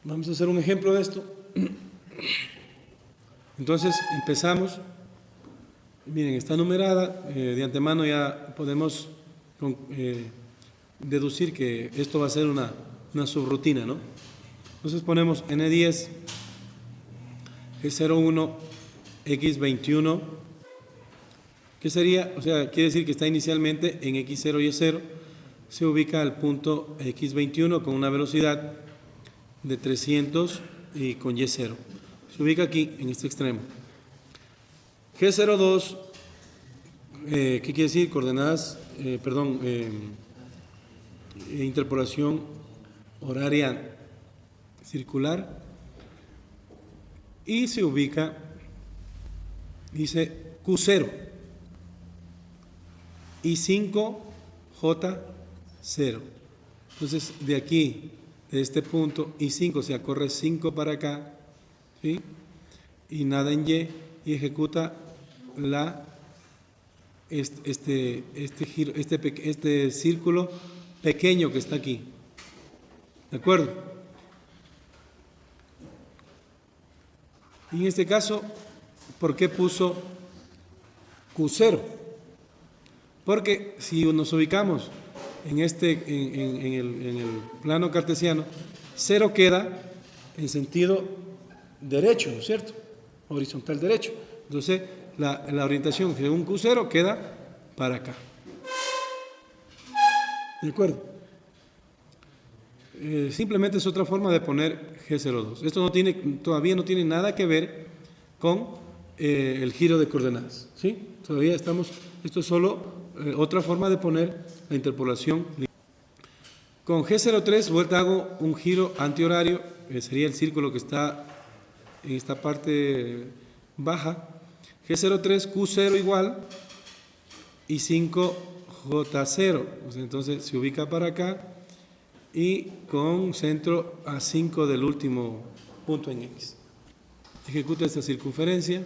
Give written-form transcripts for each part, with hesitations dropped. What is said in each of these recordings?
Vamos a hacer un ejemplo de esto. Entonces empezamos. Miren, está numerada. De antemano ya podemos deducir que esto va a ser una subrutina, ¿no? Entonces ponemos N10, G01, X21, que sería, o sea, quiere decir que está inicialmente en X0 y Y0, se ubica al punto X21 con una velocidad de 300 y con Y0. Se ubica aquí, en este extremo. G02, ¿qué quiere decir? Coordenadas, interpolación horaria circular, y se ubica, dice Q0 y 5J0. Entonces, de aquí, de este punto, y5, o sea, corre 5 para acá, ¿sí? Y nada en Y, y ejecuta este giro, este círculo pequeño que está aquí. ¿De acuerdo? Y en este caso, ¿por qué puso Q0? Porque si nos ubicamos en el plano cartesiano, 0 queda en sentido derecho, ¿no es cierto? Horizontal derecho. Entonces, la orientación según Q0 queda para acá. ¿De acuerdo? Simplemente es otra forma de poner G02. Esto todavía no tiene nada que ver con el giro de coordenadas, ¿sí? Todavía esto es solo otra forma de poner la interpolación. Con G03, vuelta hago un giro antihorario, sería el círculo que está en esta parte baja. G03, Q0 igual, y 5J0. Entonces se ubica para acá, y con centro a 5 del último punto en X. Ejecuta esta circunferencia.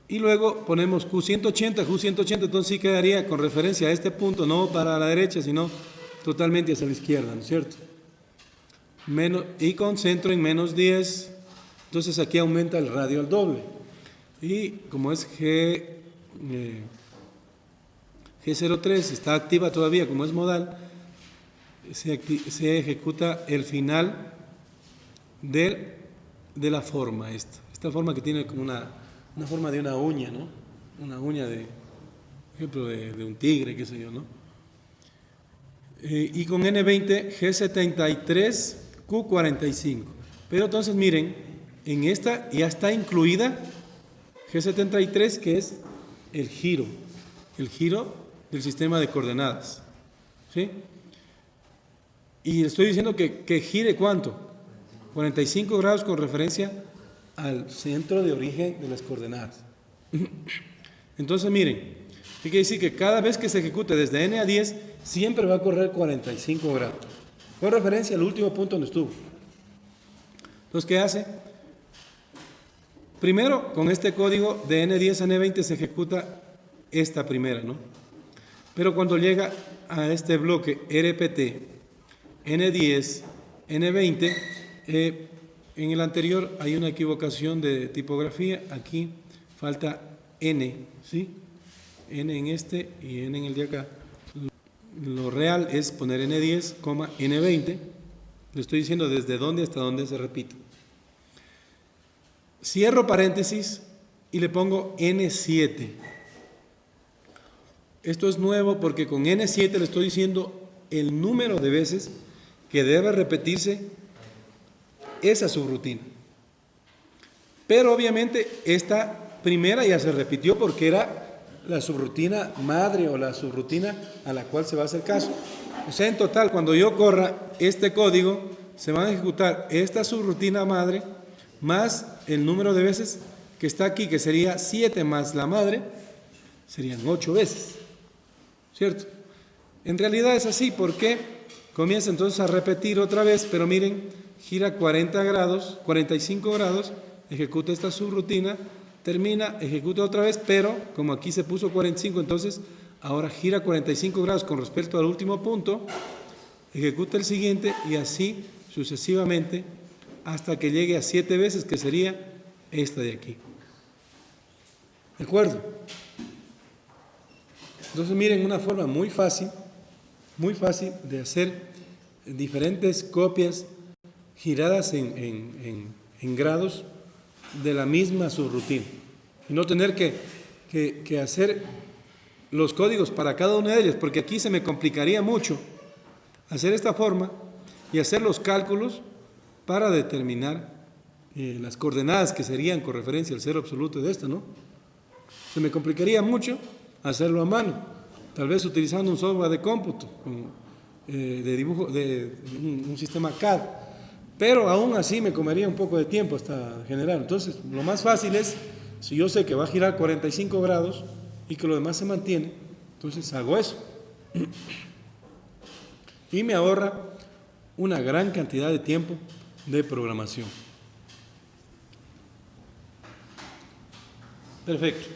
Y luego ponemos Q180, entonces sí quedaría con referencia a este punto, no para la derecha, sino totalmente hacia la izquierda, ¿no es cierto? Y con centro en menos 10, entonces aquí aumenta el radio al doble. Y como es G03 está activa todavía, como es modal, se ejecuta el final de la forma esta forma que tiene como una forma de una uña, ¿no? Una uña por ejemplo, de un tigre, qué sé yo, ¿no? Y con N20, G73, Q45. Pero entonces miren, en esta ya está incluida G73, que es el giro del sistema de coordenadas, ¿sí? Y estoy diciendo que gire ¿cuánto? 45 grados con referencia al centro de origen de las coordenadas. Entonces miren, ¿qué quiere decir? Que cada vez que se ejecute desde N a 10, siempre va a correr 45 grados, con referencia al último punto donde estuvo. Entonces, ¿qué hace? Primero, con este código de N10 a N20 se ejecuta esta primera, ¿no? Pero cuando llega a este bloque RPT, N10, N20, en el anterior hay una equivocación de tipografía, aquí falta N, ¿sí? N en este y N en el de acá. Lo real es poner N10, N20, le estoy diciendo desde dónde hasta dónde se repite. Cierro paréntesis y le pongo N7. Esto es nuevo porque con N7 le estoy diciendo el número de veces que debe repetirse esa subrutina. Pero obviamente esta primera ya se repitió porque era la subrutina madre o la subrutina a la cual se va a hacer caso. O sea, en total, cuando yo corra este código, se van a ejecutar esta subrutina madre más el número de veces que está aquí, que sería 7 más la madre, serían 8 veces, ¿cierto? En realidad es así porque comienza entonces a repetir otra vez, pero miren, gira 40 grados, 45 grados, ejecuta esta subrutina, termina, ejecuta otra vez, pero como aquí se puso 45, entonces ahora gira 45 grados con respecto al último punto, ejecuta el siguiente y así sucesivamente hasta que llegue a 7 veces, que sería esta de aquí. ¿De acuerdo? Entonces miren, una forma muy fácil de hacer diferentes copias giradas en grados de la misma subrutina y no tener que hacer los códigos para cada una de ellas, porque aquí se me complicaría mucho hacer esta forma y hacer los cálculos para determinar las coordenadas que serían con referencia al cero absoluto de esta, ¿no? Se me complicaría mucho hacerlo a mano, tal vez utilizando un software de cómputo, de dibujo, de un sistema CAD, pero aún así me comería un poco de tiempo hasta generar. Entonces, lo más fácil es, si yo sé que va a girar 45 grados y que lo demás se mantiene, entonces hago eso. Y me ahorra una gran cantidad de tiempo de programación. Perfecto.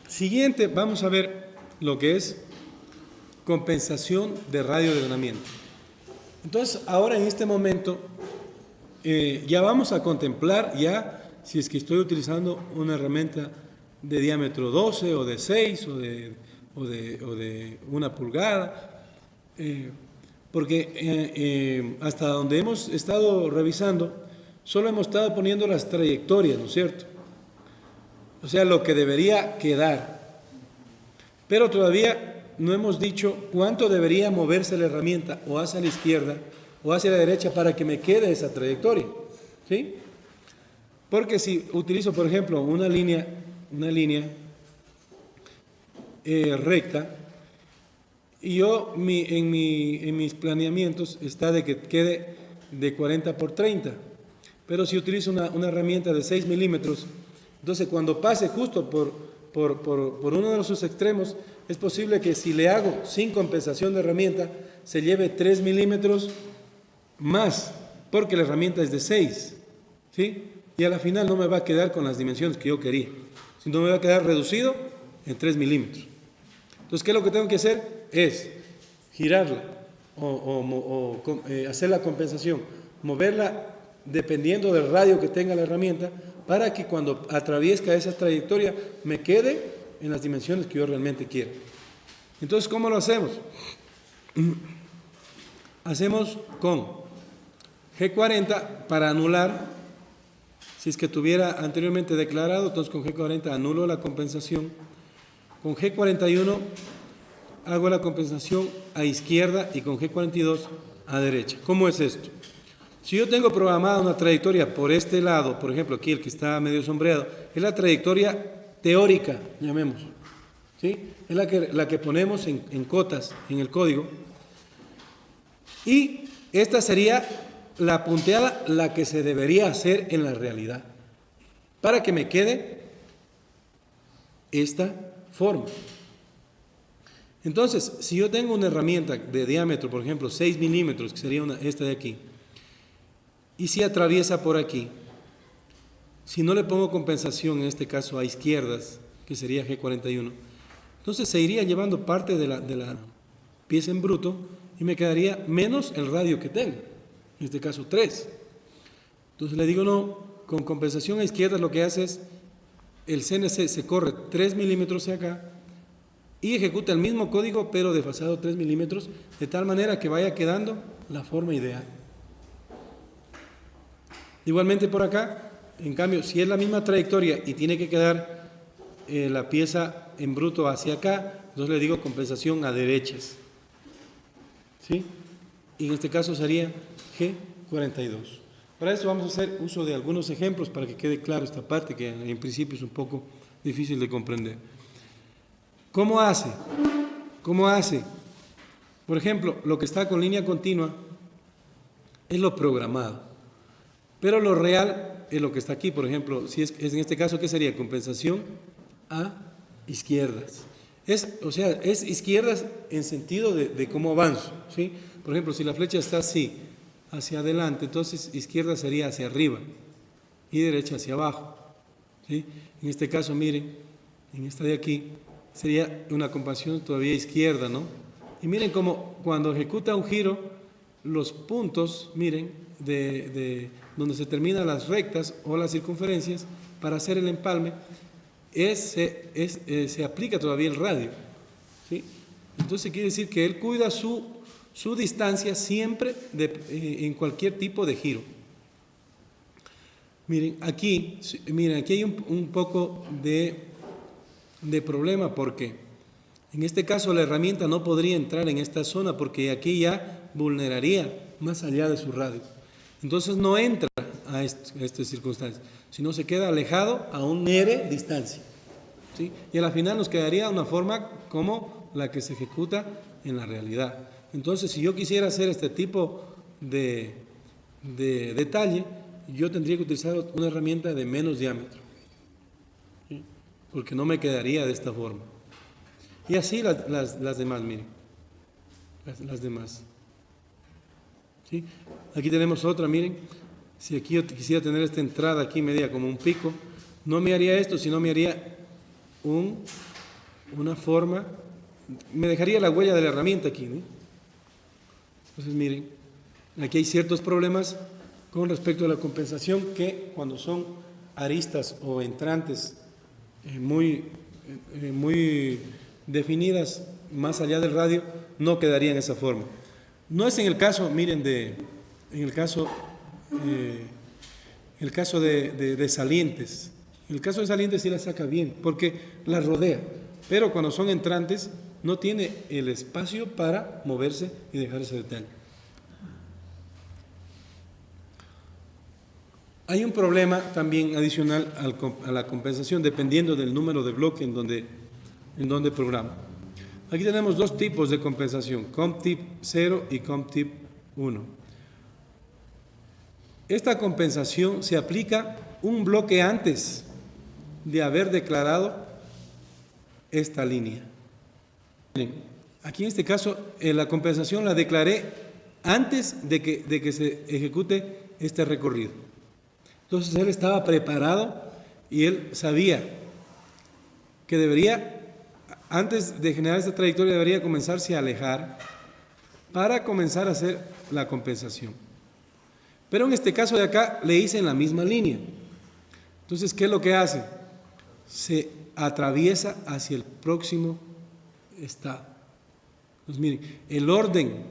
Siguiente, vamos a ver lo que es compensación de radio de ordenamiento. Entonces, ahora en este momento, ya vamos a contemplar ya si es que estoy utilizando una herramienta de diámetro 12 o de 6 o de 1 pulgada, porque hasta donde hemos estado revisando, solo hemos estado poniendo las trayectorias, ¿no es cierto? O sea, lo que debería quedar. Pero todavía no hemos dicho cuánto debería moverse la herramienta, o hacia la izquierda o hacia la derecha, para que me quede esa trayectoria, ¿sí? Porque si utilizo, por ejemplo, una línea recta, y yo en mis planeamientos está de que quede de 40 por 30, pero si utilizo una herramienta de 6 milímetros, entonces cuando pase justo por uno de sus extremos, es posible que si le hago sin compensación de herramienta, se lleve 3 milímetros más, porque la herramienta es de 6, ¿sí? Y a la final no me va a quedar con las dimensiones que yo quería, sino me va a quedar reducido en 3 milímetros. Entonces, ¿qué es lo que tengo que hacer? Es girarla o hacer la compensación, moverla dependiendo del radio que tenga la herramienta, para que cuando atraviesca esa trayectoria me quede en las dimensiones que yo realmente quiero. Entonces, ¿cómo lo hacemos? Hacemos con G40 para anular, si es que tuviera anteriormente declarado, entonces con G40 anulo la compensación. Con G41 hago la compensación a izquierda y con G42 a derecha. ¿Cómo es esto? Si yo tengo programada una trayectoria por este lado, por ejemplo aquí el que está medio sombreado, es la trayectoria teórica, llamemos, ¿sí? Es la que ponemos en cotas en el código, y esta sería la punteada, la que se debería hacer en la realidad, para que me quede esta forma. Entonces, si yo tengo una herramienta de diámetro, por ejemplo, 6 milímetros, que sería esta de aquí, y si atraviesa por aquí, si no le pongo compensación, en este caso a izquierdas, que sería G41, entonces se iría llevando parte de la pieza en bruto y me quedaría menos el radio que tengo, en este caso 3. Entonces le digo no, con compensación a izquierdas lo que hace es, el CNC se corre 3 milímetros hacia acá y ejecuta el mismo código pero desfasado 3 milímetros, de tal manera que vaya quedando la forma ideal. Igualmente por acá, en cambio, si es la misma trayectoria y tiene que quedar la pieza en bruto hacia acá, entonces le digo compensación a derechas, ¿sí? Y en este caso sería G42. Para eso vamos a hacer uso de algunos ejemplos para que quede claro esta parte que en principio es un poco difícil de comprender. ¿Cómo hace? ¿Cómo hace? Por ejemplo, lo que está con línea continua es lo programado. Pero lo real es lo que está aquí, por ejemplo, si es en este caso, ¿qué sería? Compensación a izquierdas. O sea, es izquierdas en sentido de cómo avanzo, ¿sí? Por ejemplo, si la flecha está así, hacia adelante, entonces izquierda sería hacia arriba y derecha hacia abajo, ¿sí? En este caso, miren, en esta de aquí, sería una compensación todavía izquierda, ¿no? Y miren cómo cuando ejecuta un giro, los puntos, miren, de donde se terminan las rectas o las circunferencias para hacer el empalme, se aplica todavía el radio, ¿sí? Entonces quiere decir que él cuida su distancia siempre en cualquier tipo de giro. Miren, aquí hay un poco de problema porque en este caso la herramienta no podría entrar en esta zona porque aquí ya vulneraría más allá de su radio. Entonces no entra a estas circunstancias, sino se queda alejado a un R distancia, ¿sí? Y a la final nos quedaría una forma como la que se ejecuta en la realidad. Entonces, si yo quisiera hacer este tipo de detalle, yo tendría que utilizar una herramienta de menos diámetro, ¿sí? Porque no me quedaría de esta forma. Y así las demás, miren, las demás, ¿sí? Aquí tenemos otra, miren, si aquí yo quisiera tener esta entrada aquí media como un pico, no me haría esto, sino me haría una forma, me dejaría la huella de la herramienta aquí, ¿no? Entonces miren, aquí hay ciertos problemas con respecto a la compensación que cuando son aristas o entrantes muy definidas más allá del radio, no quedaría en esa forma. No es en el caso, miren, en el caso de salientes. En el caso de salientes sí la saca bien, porque la rodea, pero cuando son entrantes no tiene el espacio para moverse y dejar ese detalle. Hay un problema también adicional a la compensación, dependiendo del número de bloque en donde programa. Aquí tenemos dos tipos de compensación, COMP-TIP 0 y COMP-TIP 1. Esta compensación se aplica un bloque antes de haber declarado esta línea. Aquí en este caso la compensación la declaré antes de que se ejecute este recorrido. Entonces él estaba preparado y él sabía que debería, antes de generar esta trayectoria, debería comenzarse a alejar para comenzar a hacer la compensación. Pero en este caso de acá le hice en la misma línea. Entonces, ¿qué es lo que hace? Se atraviesa hacia el próximo estado. Entonces, miren, el orden,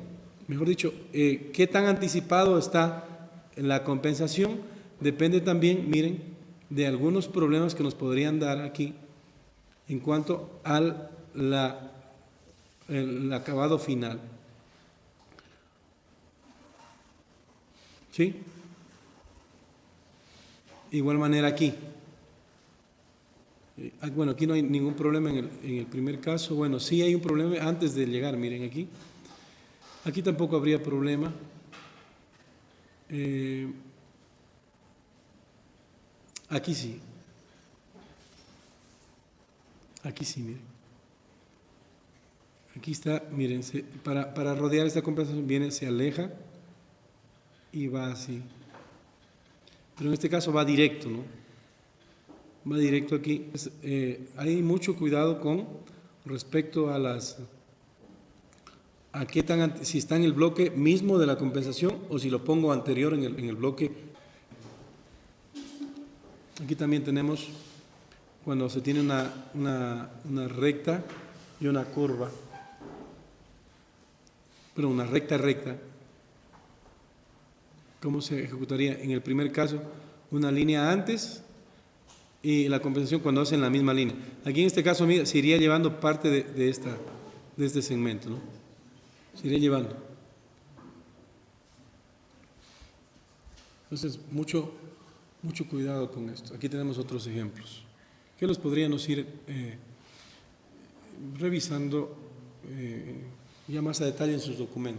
mejor dicho, qué tan anticipado está la compensación, depende también, miren, de algunos problemas que nos podrían dar aquí en cuanto al el acabado final. ¿Sí? Igual manera aquí. Bueno, aquí no hay ningún problema en el primer caso. Bueno, sí hay un problema antes de llegar, miren aquí. Aquí tampoco habría problema. Aquí sí. Aquí sí, miren. Aquí está, miren, para rodear esta compensación viene, se aleja y va así. Pero en este caso va directo, ¿no? Va directo aquí. Hay mucho cuidado con respecto a qué tan, si está en el bloque mismo de la compensación o si lo pongo anterior en el bloque. Aquí también tenemos cuando se tiene una recta y una curva, pero una recta, ¿cómo se ejecutaría? En el primer caso, una línea antes y la compensación cuando hacen la misma línea. Aquí en este caso, mira, se iría llevando parte de este segmento, ¿no? Se iría llevando. Entonces, mucho cuidado con esto. Aquí tenemos otros ejemplos que los podríamos ir revisando ya más a detalle en sus documentos.